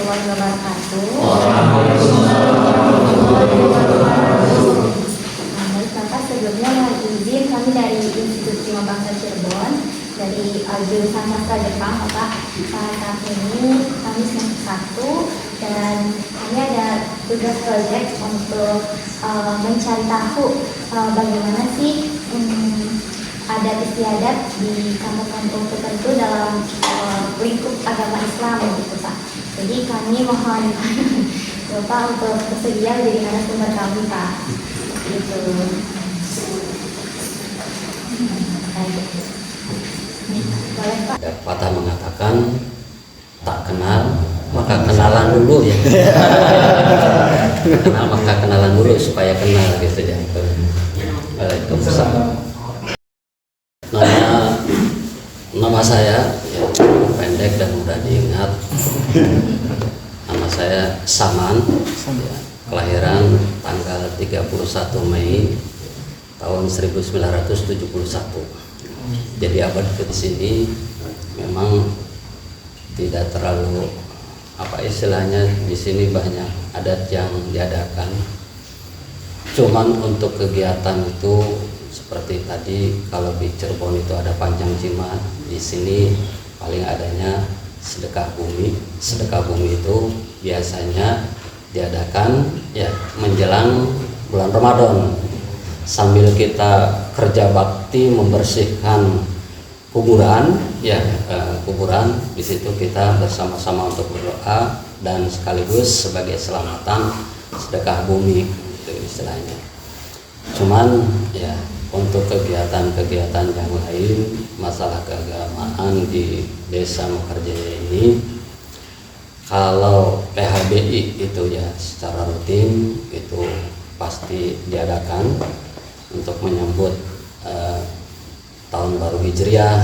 warahmatullahi wabarakatuh. Baik Bapak, sebelumnya mohon izin kami dari Institut Prima Bangsa Cirebon dari jurusan sastra Jepang Bapak. Saat ini kami semester 1 dan kami ada tugas proyek untuk mencari tahu bagaimana sih adat istiadat di kampung-kampung tertentu dalam lingkup agama Islam gitu Pak. Jadi kami mohon Bapak untuk bersedia menjadi narasumber kami Pak. Gitu. Boleh Pak. Ada patah mengatakan tak kenal maka kenalan dulu ya. Kenal maka kenalan dulu supaya kenal gitu ya. Waalaikumsalam. Nama saya ya, pendek dan mudah diingat. Nama saya Saman, ya, kelahiran tanggal 31 Mei tahun 1971. Jadi abad di sini memang tidak terlalu apa istilahnya, di sini banyak adat yang diadakan. Cuman untuk kegiatan itu seperti tadi, kalau di Cirebon itu ada Panjang Jimat, di sini paling adanya sedekah bumi. Sedekah bumi itu biasanya diadakan ya menjelang bulan Ramadan. Sambil kita kerja bakti membersihkan kuburan, ya kuburan, di situ kita bersama-sama untuk berdoa dan sekaligus sebagai selamatan sedekah bumi itu istilahnya. Cuman ya untuk kegiatan-kegiatan yang lain, masalah keagamaan di Desa Mekarjaya ini, kalau PHBI itu ya secara rutin itu pasti diadakan untuk menyambut tahun baru Hijriah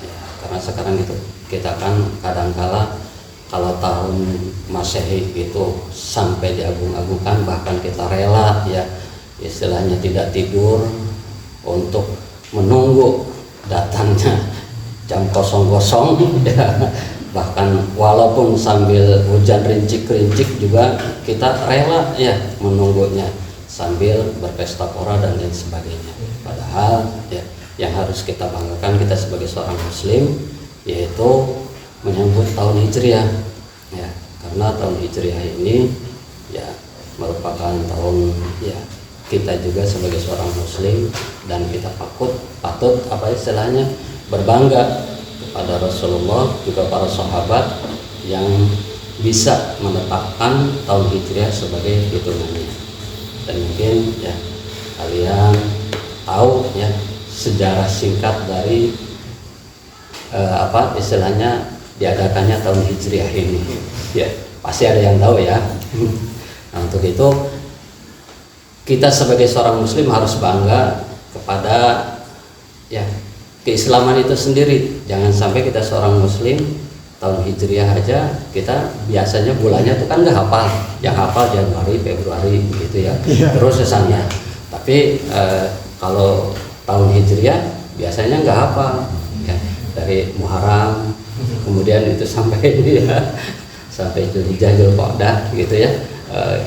ya, karena sekarang itu kita kan kadangkala kalau tahun Masehi itu sampai diagung-agungkan, bahkan kita rela ya istilahnya tidak tidur untuk menunggu datangnya jam kosong-kosong ya. Bahkan walaupun sambil hujan rincik-rincik juga kita rela ya menunggunya sambil berpesta pora dan lain sebagainya. Padahal ya yang harus kita banggakan kita sebagai seorang muslim yaitu menyambut tahun Hijriah ya, karena tahun Hijriah ini ya merupakan tahun ya kita juga sebagai seorang muslim, dan kita patut apa istilahnya berbangga kepada Rasulullah juga para sahabat yang bisa menetapkan tahun Hijriah sebagai hitungannya. Dan mungkin ya kalian tahu ya sejarah singkat dari apa istilahnya diadakannya tahun Hijriah ini ya, pasti ada yang tahu ya. Nah, untuk itu kita sebagai seorang muslim harus bangga kepada ya keislaman itu sendiri. Jangan sampai kita seorang muslim tahun Hijriah aja kita biasanya bulannya itu kan nggak hafal, yang hafal Januari, Februari gitu ya, terus sesanya. Tapi kalau tahun Hijriah biasanya nggak hafal ya, dari Muharram kemudian itu sampai ya sampai Dzulhijjah, Dzulqa'dah gitu ya.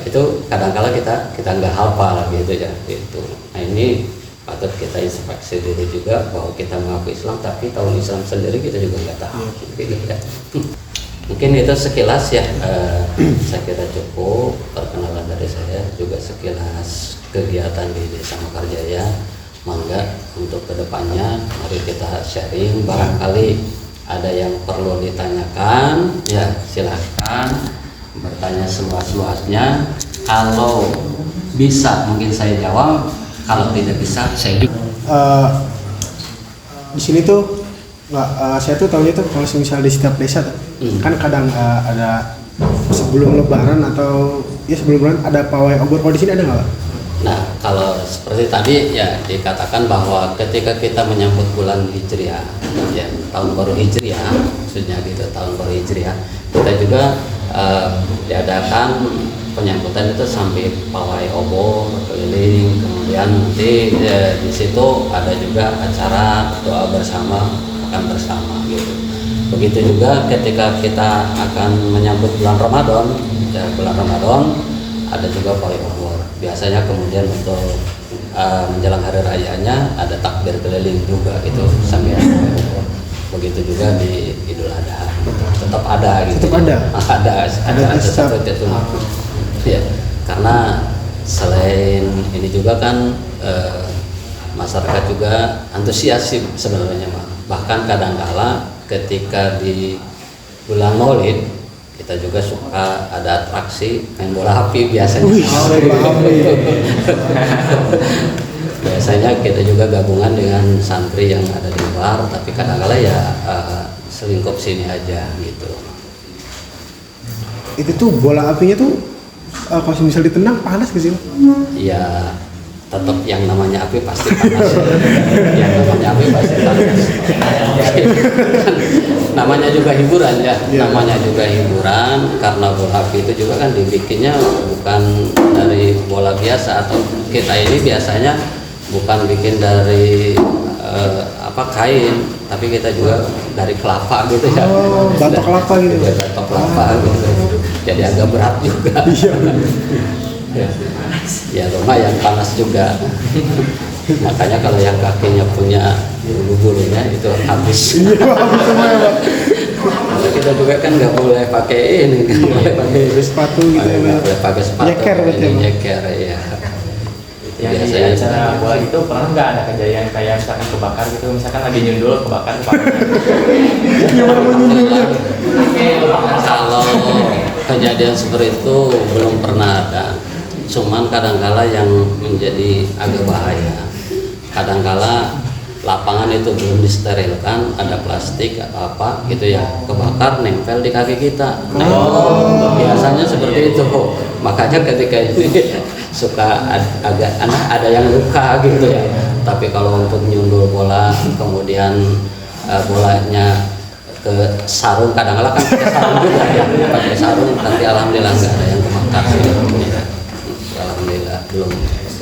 Itu kadang-kala kita nggak hafal gitu ya itu. Nah ini patut kita introspeksi diri juga bahwa kita mengaku Islam tapi tahun Islam sendiri kita juga nggak tahu gitu ya. Mungkin itu sekilas ya, saya kira cukup perkenalan dari saya, juga sekilas kegiatan di Desa Mekarjaya. Mangga untuk kedepannya mari kita sharing, barangkali ada yang perlu ditanyakan ya silahkan bertanya seluas-luasnya. Kalau bisa mungkin saya jawab, kalau tidak bisa saya di sini tuh saya tuh tahunya tuh kalau misalnya di setiap desa tuh, kan kadang ada sebelum lebaran atau ya sebelum lebaran ada pawai obor. Kalau di sini ada nggak? Nah, kalau seperti tadi ya dikatakan bahwa ketika kita menyambut bulan Hijriah ya tahun baru Hijriah maksudnya gitu, tahun baru Hijriah kita juga diadakan penyambutan itu sambil pawai obor keliling, kemudian nanti di situ ada juga acara doa bersama, makan bersama gitu. Begitu juga ketika kita akan menyambut bulan Ramadan, ya bulan Ramadan ada juga pawai obor. Biasanya kemudian untuk menjelang hari rayanya ada takbir keliling juga itu sambil pawai obor. Begitu juga di Idul Adha, tetap ada gitu. Tetap ada. Ada seperti itu. Ya, karena selain ini juga kan masyarakat juga antusias sih sebenarnya, bahkan kadang-kala ketika di bulan Maulid kita juga suka ada atraksi main bola api biasanya. Biasanya kita juga gabungan dengan santri yang ada di luar, tapi kadang-kala ya selingkup sini aja gitu. Itu tuh bola apinya tuh kalau misal ditendang panas gak sih? Ya tetap yang namanya api pasti panas. Yang namanya api pasti panas. Namanya juga hiburan ya. Namanya juga hiburan, karena bola api itu juga kan dibikinnya bukan dari bola biasa, atau kita ini biasanya bukan bikin dari kain, tapi kita juga dari kelapa gitu ya. Batok kelapa gitu. Batok kelapa gitu. Jadi agak berat juga. Ya lumayan panas juga. Makanya kalau yang kakinya punya bulu-bulunya itu habis. Kita juga kan nggak boleh pakai ini, nggak boleh pakai sepatu gitu ya. Nggak boleh pakai sepatu. Nyeker ya. Yang di acara bola itu pernah nggak ada kejadian kayak misalkan kebakar gitu, misalkan lagi nyundul kebakar Gimana mau nyundulnya? Kalau kejadian seperti itu belum pernah ada. Cuman kadangkala yang menjadi agak bahaya, kadangkala lapangan itu belum disterilkan, ada plastik atau apa gitu ya, kebakar nempel di kaki kita. Biasanya seperti itu. Makanya ketika ini suka agak ada yang luka gitu ya. Tapi kalau untuk nyundul bola kemudian bolanya ke sarung, kadang-kadang kan pakai sarung juga ya, pakai sarung, tapi alhamdulillah nggak ada yang kebakar sih. Alhamdulillah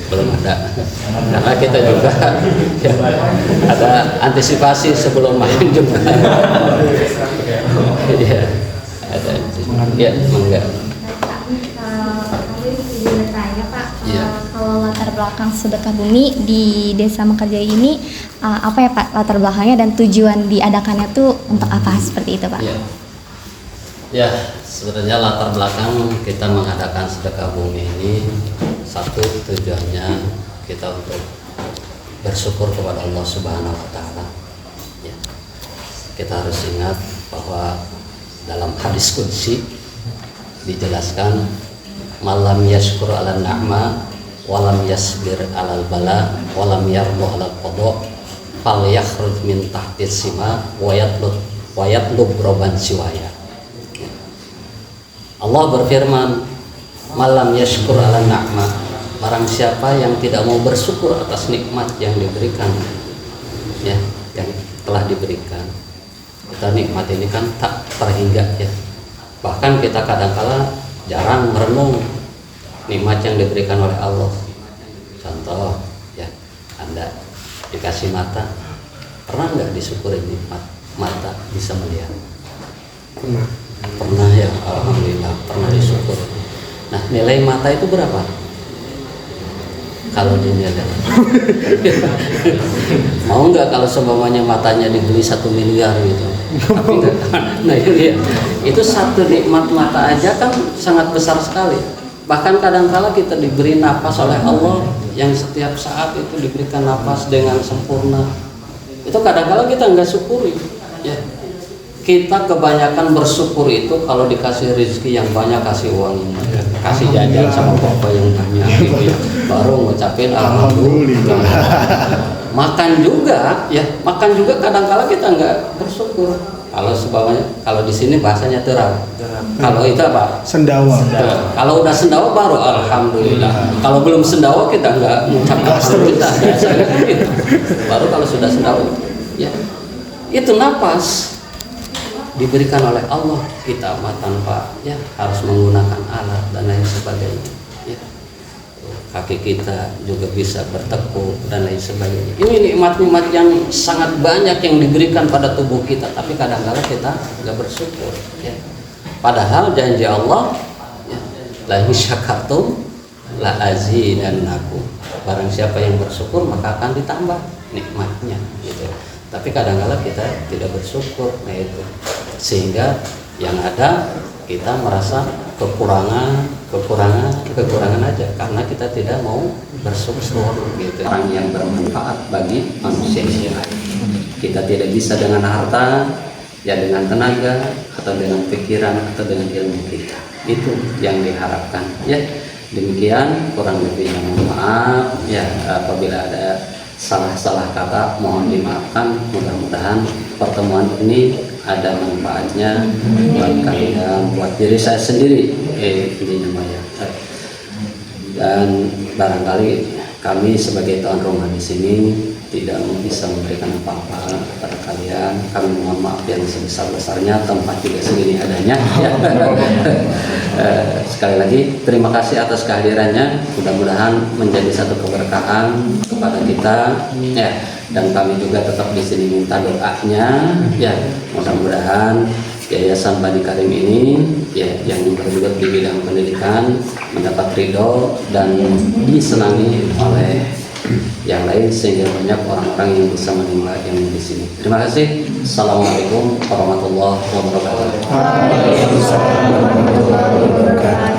belum ada, karena kita juga ya, ada antisipasi sebelum main juga. Iya, ada. Ya, enggak. Kalau latar belakang sedekah bumi di Desa Mekarjaya ini apa ya Pak latar belakangnya dan tujuan diadakannya tuh untuk apa seperti itu Pak? Ya, sebenarnya latar belakang kita mengadakan sedekah bumi ini, satu tujuannya kita untuk bersyukur kepada Allah Subhanahu wa Ta'ala. Ya, kita harus ingat bahwa dalam hadis qudsi dijelaskan, malam yashkur ala na'ma walam yasbir alal bala walam yardu alal qada fal yakhruj min tahtis sima wa yatlub roban siwaya. Allah berfirman, malam yashkur ala na'ma, barang siapa yang tidak mau bersyukur atas nikmat yang diberikan, ya, yang telah diberikan. Kita nikmat ini kan tak terhingga ya. Bahkan kita kadang-kala jarang merenung nikmat yang diberikan oleh Allah. Contoh ya, Anda dikasih mata, pernah nggak disyukuri nikmat mata bisa melihat? Pernah ya, alhamdulillah pernah disyukur. Nah, nilai mata itu berapa? Kalau dinilai mau nggak kalau seumpamanya matanya dibeli 1 miliar gitu? Tapi enggak. Nah itu satu nikmat mata aja kan sangat besar sekali. Bahkan kadang-kala kita diberi napas oleh Allah yang setiap saat itu diberikan napas dengan sempurna. Itu kadang-kala kita nggak syukuri. Ya. Kita kebanyakan bersyukur itu kalau dikasih rezeki yang banyak, kasih uang ini, kasih jajan sama bapak yang banyak gitu ya, baru ngucapin alhamdulillah. Makan juga ya, makan juga kadang-kala kita nggak bersyukur. Kalau sebabnya, kalau di sini bahasanya terang. Kalau itu apa? Sendawa. Kalau udah sendawa baru alhamdulillah. Kalau belum sendawa kita nggak mengucapkan alhamdulillah. Gitu. Baru kalau sudah sendawa, ya itu napas diberikan oleh Allah, kita tanpa ya harus menggunakan alat dan lain sebagainya. Ya. kaki kita juga bisa bertekuk dan lain sebagainya. Ini nikmat-nikmat yang sangat banyak yang diberikan pada tubuh kita, tapi kadang-kadang kita nggak bersyukur. Ya. Padahal janji Allah, ya, la in syakartum la azidannakum. Barang siapa yang bersyukur maka akan ditambah nikmatnya. Gitu. Tapi kadang-kadang kita tidak bersyukur, nah itu sehingga yang ada kita merasa kekurangan aja karena kita tidak mau bersyukur gitu. Orang yang bermanfaat bagi manusia yang lain. Kita tidak bisa dengan harta, ya dengan tenaga atau dengan pikiran atau dengan ilmu kita. Itu yang diharapkan. Ya, demikian kurang lebihnya mohon maaf ya apabila ada salah-salah kata mohon dimaafkan. Mudah-mudahan pertemuan ini ada manfaatnya buat kalian, buat diri saya sendiri intinya ya. Dan barangkali kami sebagai tuan rumah di sini tidak bisa memberikan apa-apa kepada kalian. Kami mohon maaf yang sebesar-besarnya, tempat juga segini adanya ya. Sekali lagi terima kasih atas kehadirannya, mudah-mudahan menjadi satu keberkahan kepada kita ya. Dan kami juga tetap di sini minta doanya ya, mudah-mudahan Yayasan Bani Karim ini ya yang bergelut di bidang pendidikan mendapat ridho dan disenangi oleh yang lain sehingga banyak orang-orang yang bisa menimba ilmu di sini. Terima kasih. Assalamualaikum warahmatullahi wabarakatuh. Waalaikumsalam warahmatullahi wabarakatuh.